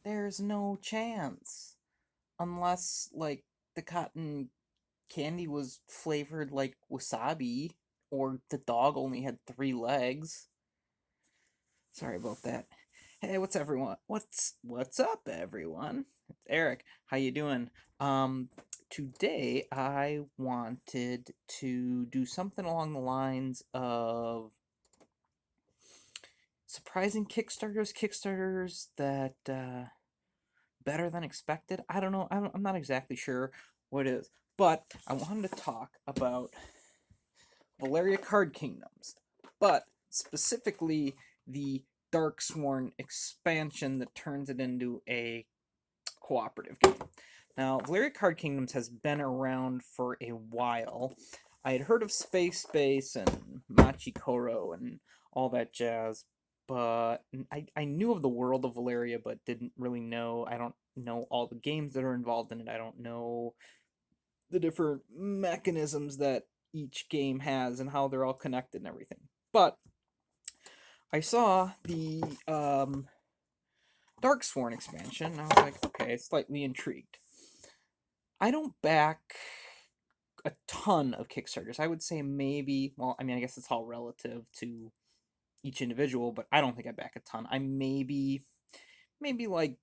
There's no chance. Unless, like, the cotton candy was flavored like wasabi, or the dog only had three legs. Sorry about that. Hey, what's everyone? What's up, everyone? It's Eric. How you doing? Today I wanted to do something along the lines of surprising Kickstarters that better than expected. I don't know. I'm not exactly sure what it is, but I wanted to talk about Valeria Card Kingdoms, but specifically the Darksworn expansion that turns it into a cooperative game. Now, Valeria Card Kingdoms has been around for a while. I had heard of Space Base and Machikoro and all that jazz, but I knew of the world of Valeria, but didn't really know. I don't know all the games that are involved in it. I don't know the different mechanisms that each game has and how they're all connected and everything. But I saw the Darksworn expansion, and I was like, okay, slightly intrigued. I don't back a ton of Kickstarters. I would say maybe, well, I mean, I guess it's all relative to each individual, but I don't think I back a ton. I maybe like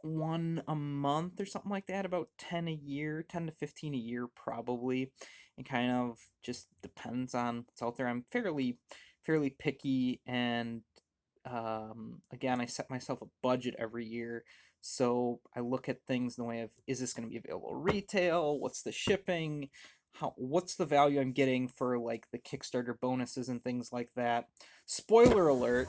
one a month or something like that, about 10 a year, 10 to 15 a year probably. It kind of just depends on what's out there. I'm fairly picky, and again, I set myself a budget every year. So I look at things in the way of, is this going to be available retail? What's the shipping? What's the value I'm getting for like the Kickstarter bonuses and things like that? Spoiler alert,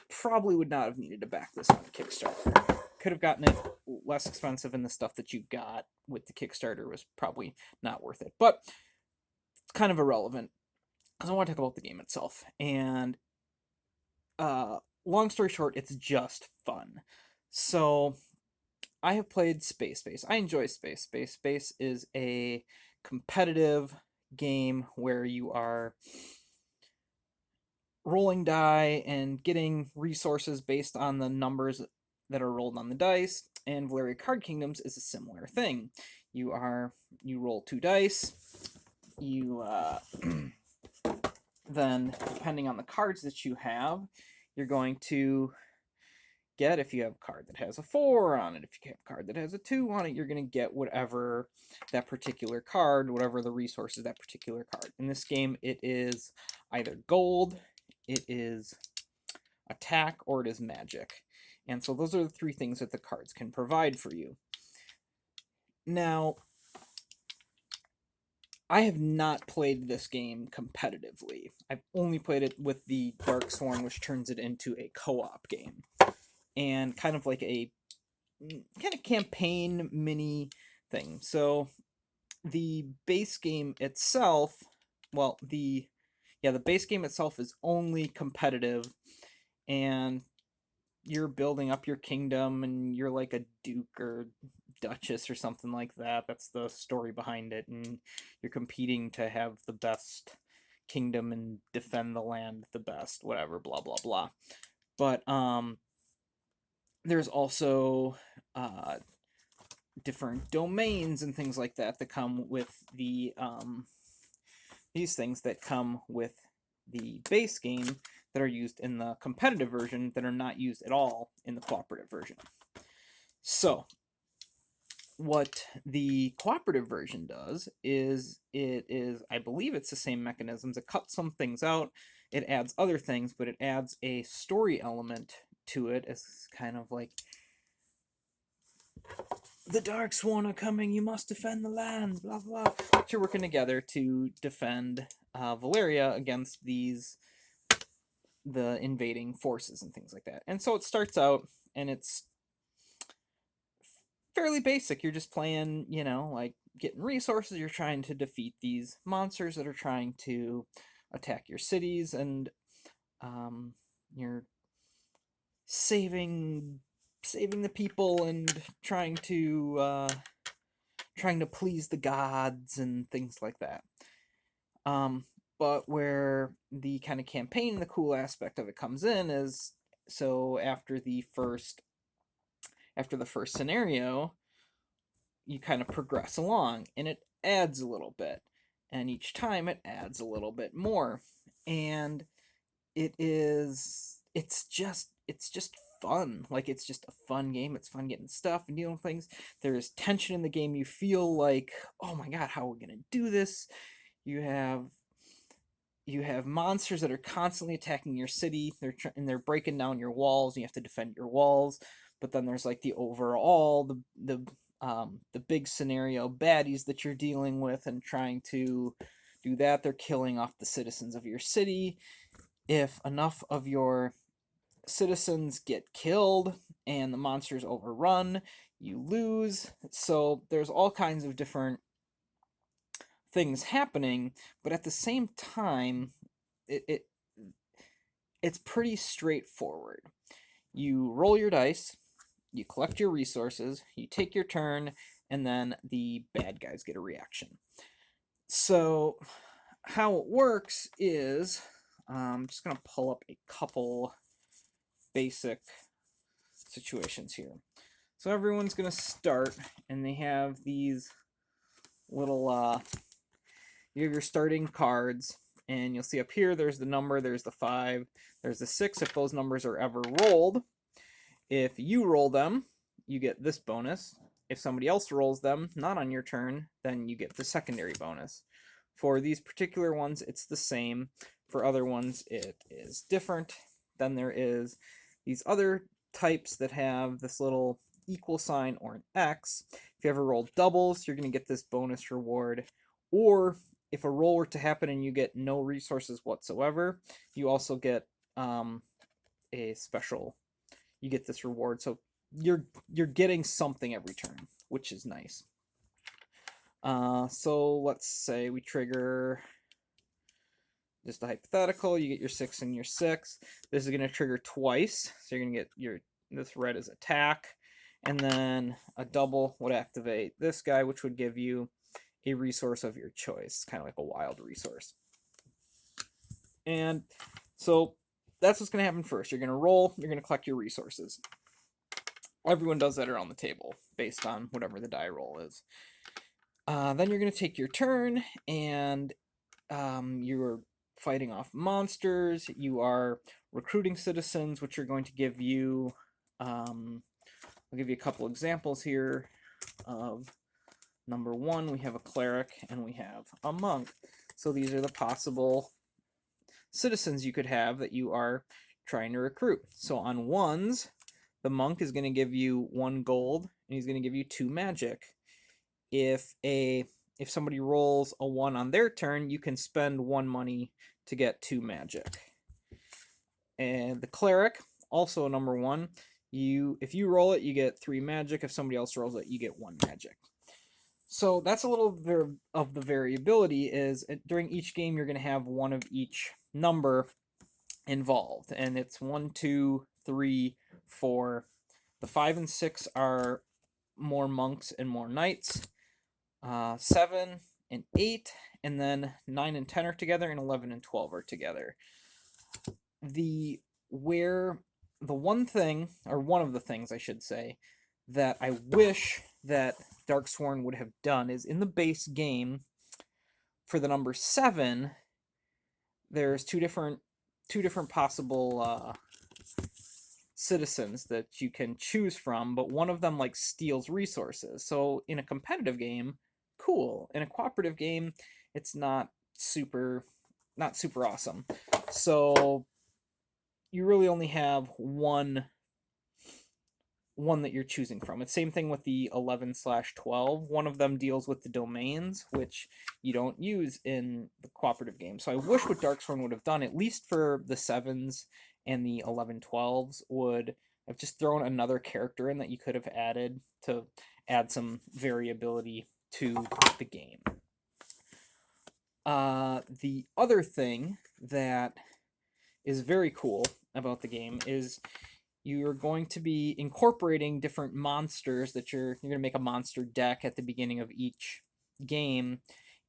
probably would not have needed to back this on Kickstarter. Could have gotten it less expensive, and the stuff that you got with the Kickstarter was probably not worth it. But it's kind of irrelevant because I want to talk about the game itself. And long story short, it's just fun. So I have played Space Base. I enjoy Space Base. Space is a competitive game where you are rolling die and getting resources based on the numbers that are rolled on the dice. And Valeria Card Kingdoms is a similar thing. You roll two dice. You then, depending on the cards that you have, you're going to get, if you have a card that has a 4 on it, if you have a card that has a 2 on it, you're going to get whatever that particular card, whatever the resources that particular card. In this game, it is either gold, it is attack, or it is magic. And so those are the three things that the cards can provide for you. Now, I have not played this game competitively. I've only played it with the Darksworn, which turns it into a co-op game. And kind of like a kind of campaign mini thing. So the base game itself, well, the base game itself is only competitive, and you're building up your kingdom, and you're like a duke or duchess or something like that. That's the story behind it, and you're competing to have the best kingdom and defend the land the best, whatever, blah blah blah. But there's also different domains and things like that that come with these things that come with the base game that are used in the competitive version that are not used at all in the cooperative version. So what the cooperative version does is, I believe it's the same mechanisms. It cuts some things out, it adds other things, but it adds a story element to it as kind of like, the Darksworn are coming, you must defend the land, blah blah. But you're working together to defend Valeria against the invading forces and things like that. And so it starts out, and it's fairly basic. You're just playing, like getting resources. You're trying to defeat these monsters that are trying to attack your cities, and you're saving the people and trying to please the gods and things like that. But where the kind of campaign, the cool aspect of it comes in is, so after the first after the first scenario, you kind of progress along, and it adds a little bit, and each time it adds a little bit more, and it's just fun. Like, it's just a fun game. It's fun getting stuff and dealing with things. There is tension in the game. You feel like, oh my god, how are we gonna do this? You have monsters that are constantly attacking your city. They're breaking down your walls, and you have to defend your walls. But then there's like the overall the big scenario baddies that you're dealing with and trying to do that. They're killing off the citizens of your city. If enough of your citizens get killed and the monsters overrun, you lose. So there's all kinds of different things happening, but at the same time, it it's pretty straightforward. You roll your dice, you collect your resources, you take your turn, and then the bad guys get a reaction. So how it works is, I'm just going to pull up a couple basic situations here. So everyone's going to start, and they have these little, you have your starting cards, and you'll see up here there's the number, there's the 5, there's the 6 if those numbers are ever rolled. If you roll them, you get this bonus. If somebody else rolls them, not on your turn, then you get the secondary bonus. For these particular ones, it's the same. For other ones, it is different. Then there is these other types that have this little equal sign or an X. If you ever roll doubles, you're going to get this bonus reward. Or if a roll were to happen and you get no resources whatsoever, you also get a special. You get this reward, so you're getting something every turn, which is nice. So let's say we trigger just a hypothetical. You get your 6 and your 6. This is going to trigger twice, so you're going to get this red is attack, and then a double would activate this guy, which would give you a resource of your choice, kind of like a wild resource. And so that's what's going to happen first. You're going to roll, you're going to collect your resources. Everyone does that around the table based on whatever the die roll is. Then you're going to take your turn, and you're fighting off monsters. You are recruiting citizens, which are going to give you, I'll give you a couple examples here of number 1, we have a cleric and we have a monk. So these are the possible citizens you could have that you are trying to recruit. So on ones, the monk is going to give you 1 gold, and he's going to give you 2 magic. If somebody rolls a 1 on their turn, you can spend 1 money to get 2 magic. And the cleric, also number 1, if you roll it, you get 3 magic. If somebody else rolls it, you get 1 magic. So that's a little of the variability. Is during each game you're going to have 1 of each number involved, and it's 1, 2, 3, 4. The 5 and 6 are more monks and more knights. 7 and 8, and then 9 and 10 are together, and 11 and 12 are together. One of the things I should say that I wish that Darksworn would have done is in the base game for the number 7, there's two different possible citizens that you can choose from, but one of them like steals resources. So in a competitive game, cool. In a cooperative game, it's not super awesome. So you really only have one that you're choosing from. It's same thing with the 11/12. One of them deals with the domains, which you don't use in the cooperative game. So I wish what Darksworn would have done, at least for the 7s and the 11/12s, would have just thrown another character in that you could have added to add some variability to the game. The other thing that is very cool about the game is you're going to be incorporating different monsters that you're going to make a monster deck at the beginning of each game,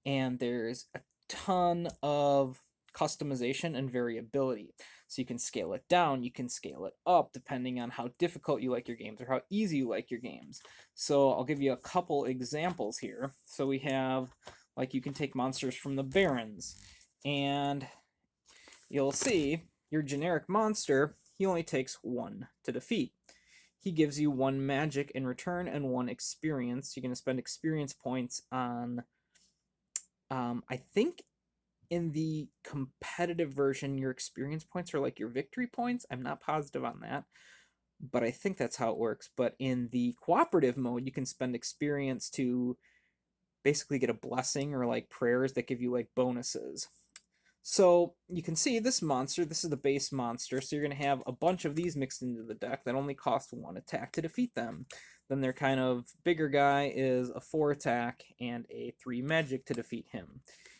and there's a ton of customization and variability. So you can scale it down, you can scale it up, depending on how difficult you like your games or how easy you like your games. So I'll give you a couple examples here. So we have, like, you can take monsters from the Barrens, and you'll see your generic monster, he only takes 1 to defeat. He gives you 1 magic in return and 1 experience. You're going to spend experience points on, I think in the competitive version, your experience points are like your victory points. I'm not positive on that, but I think that's how it works. But in the cooperative mode, you can spend experience to basically get a blessing or like prayers that give you like bonuses. So you can see this monster, this is the base monster, so you're going to have a bunch of these mixed into the deck that only cost 1 attack to defeat them. Then their kind of bigger guy is a 4 attack and a 3 magic to defeat him.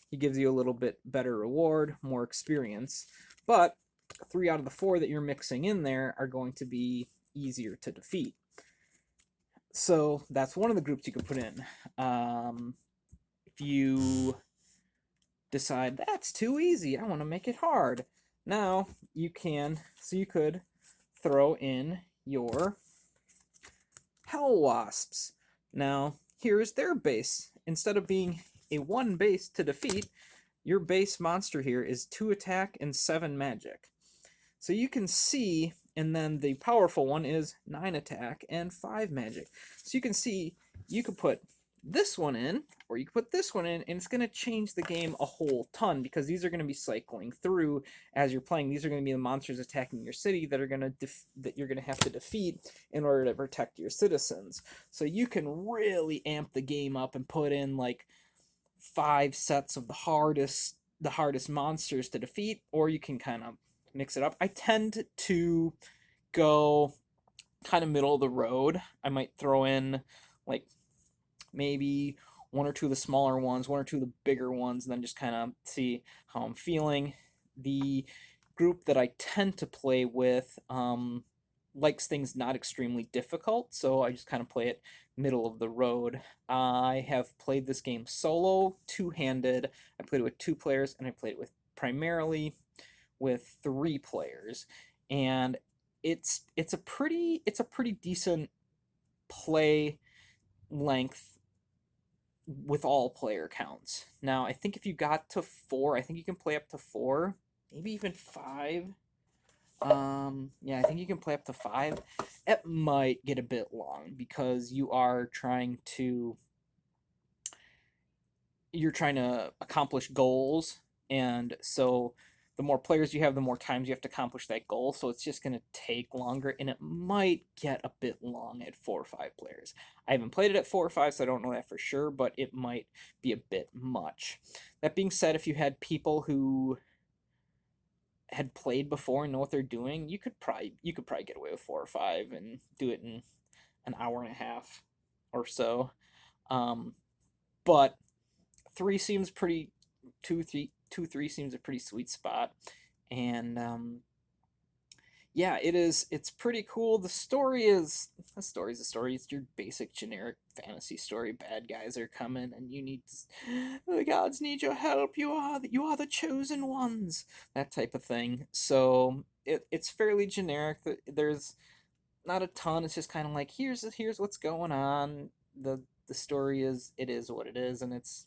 He gives you a little bit better reward, more experience, but 3 out of the 4 that you're mixing in there are going to be easier to defeat. So that's one of the groups you can put in. If you decide that's too easy, I want to make it hard, now you can, so you could throw in your Hell Wasps. Now here's their base. Instead of being a 1 base to defeat, your base monster here is 2 attack and 7 magic. So you can see, and then the powerful one is 9 attack and 5 magic. So you can see you could put this one in, or you could put this one in, and it's going to change the game a whole ton, because these are going to be cycling through as you're playing. These are going to be the monsters attacking your city that are going to that you're going to have to defeat in order to protect your citizens. So you can really amp the game up and put in like 5 sets of the hardest monsters to defeat, or you can kind of mix it up. I tend to go kind of middle of the road. I might throw in like maybe 1 or 2 of the smaller ones, 1 or 2 of the bigger ones, and then just kind of see how I'm feeling. The group that I tend to play with likes things not extremely difficult, so I just kind of play it middle of the road. I have played this game solo, 2-handed. I played it with 2 players, and I played it with primarily with 3 players, and it's a pretty decent play length with all player counts. Now I think if you got to 4, I think you can play up to 4, maybe even 5. Yeah, I think you can play up to 5. It might get a bit long because you're trying to accomplish goals, and so the more players you have, the more times you have to accomplish that goal, so it's just going to take longer, and it might get a bit long at 4 or 5 players. I haven't played it at 4 or 5, so I don't know that for sure, but it might be a bit much. That being said, if you had people who had played before and know what they're doing, you could probably get away with 4 or 5 and do it in an hour and a half or so. But 3 seems pretty 2 3 seems a pretty sweet spot, and yeah, it's pretty cool. The story's a story. It's your basic generic fantasy story. Bad guys are coming, and the gods need your help. You are the chosen ones. That type of thing. So it's fairly generic. There's not a ton. It's just kind of like here's what's going on. The story is what it is, and it's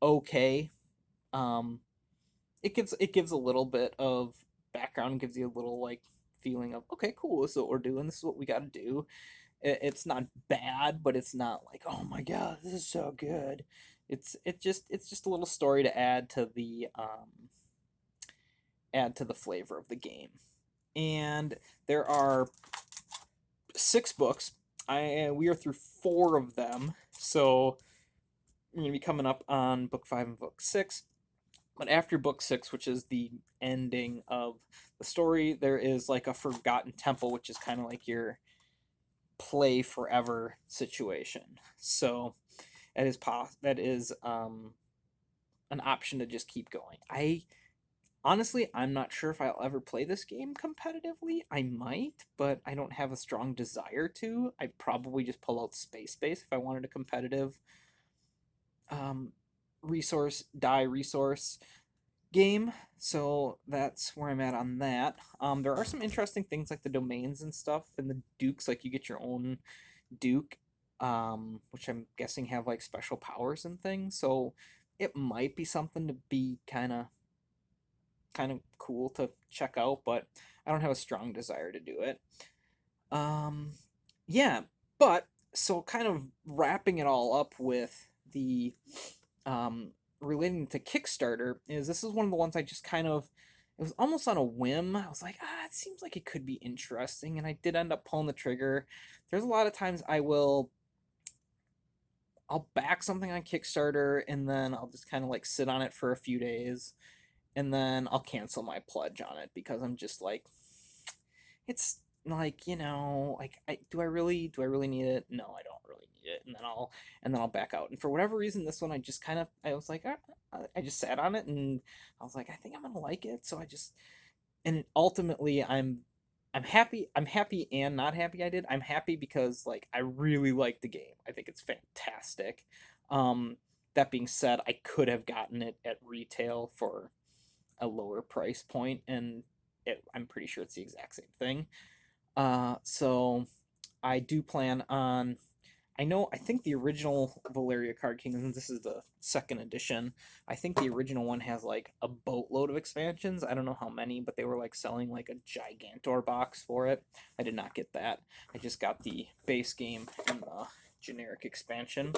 okay. It gives a little bit of background, gives you a little like feeling of okay, cool, this is what we're doing, this is what we got to do. It's not bad, but it's not like oh my god, this is so good. It's just a little story to add to the flavor of the game. And there are 6 books. We are through 4 of them, so we're gonna be coming up on book 5 and book 6. But after book 6, which is the ending of the story, there is like a Forgotten Temple, which is kind of like your play forever situation. So that is an option to just keep going. I'm not sure if I'll ever play this game competitively. I might, but I don't have a strong desire to. I'd probably just pull out Space Base if I wanted a competitive resource game, so that's where I'm at on that. There are some interesting things like the domains and stuff, and the dukes. Like you get your own duke, which I'm guessing have like special powers and things. So it might be something to be kind of cool to check out, but I don't have a strong desire to do it. Um, yeah, but so kind of wrapping it all up with the um, relating to Kickstarter is this is one of the ones I just kind of it was almost on a whim. I was like, it seems like it could be interesting, and I did end up pulling the trigger. There's a lot of times I'll back something on Kickstarter and then I'll just kind of like sit on it for a few days and then I'll cancel my pledge on it because I'm just like it's like like do I really need it? No, I don't really need it, and then I'll back out. And for whatever reason, this one I was like I just sat on it and I was like I think I'm gonna like it, so I just and ultimately I'm happy. I'm happy and not happy I did. I'm happy because like I really like the game. I think it's fantastic. Um, that being said, I could have gotten it at retail for a lower price point, and I'm pretty sure it's the exact same thing. So I do plan on. I think the original Valeria Card Kingdom, this is the second edition. I think the original one has like a boatload of expansions. I don't know how many, but they were like selling like a Gigantor box for it. I did not get that. I just got the base game and the generic expansion.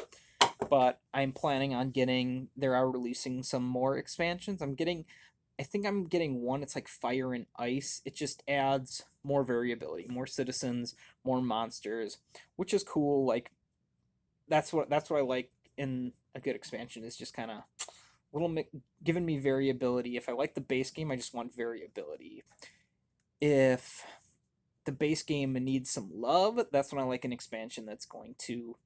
But I'm planning on getting, they are releasing some more expansions. I think I'm getting one. It's like Fire and Ice. It just adds more variability, more citizens, more monsters, which is cool. Like that's what I like in a good expansion is just kind of giving me variability. If I like the base game, I just want variability. If the base game needs some love, that's when I like an expansion that's going to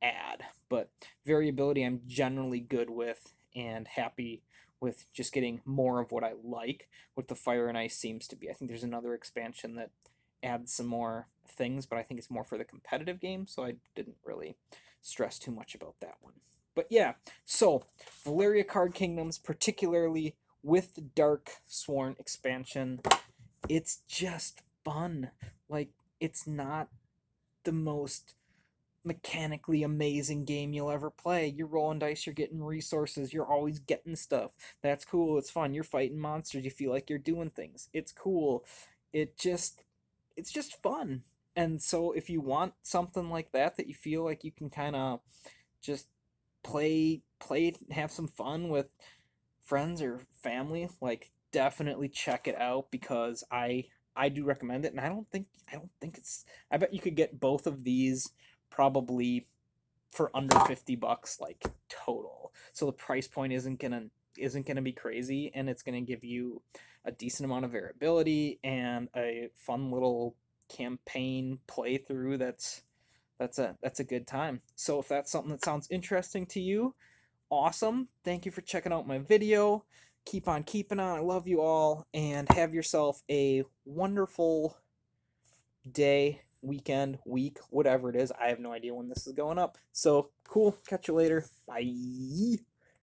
add. But variability, I'm generally good with and happy with just getting more of what I like. What the Fire and Ice seems to be. I think there's another expansion that adds some more things, but I think it's more for the competitive game, so I didn't really stress too much about that one. But yeah, so Valeria Card Kingdoms, particularly with the Darksworn expansion, it's just fun. Like, it's not the most mechanically amazing game you'll ever play. You're rolling dice, you're getting resources, you're always getting stuff. That's cool, it's fun. You're fighting monsters, you feel like you're doing things. It's cool. It's just fun. And so if you want something like that you feel like you can kind of just play have some fun with friends or family, like definitely check it out because I do recommend it and I don't think it's I bet you could get both of these probably for under $50 like total. So the price point isn't gonna be crazy and it's gonna give you a decent amount of variability and a fun little campaign playthrough that's a good time. So if that's something that sounds interesting to you, awesome. Thank you for checking out my video. Keep on keeping on. I love you all and have yourself a wonderful day, weekend, week, whatever it is. I have no idea when this is going up. So cool. Catch you later. Bye.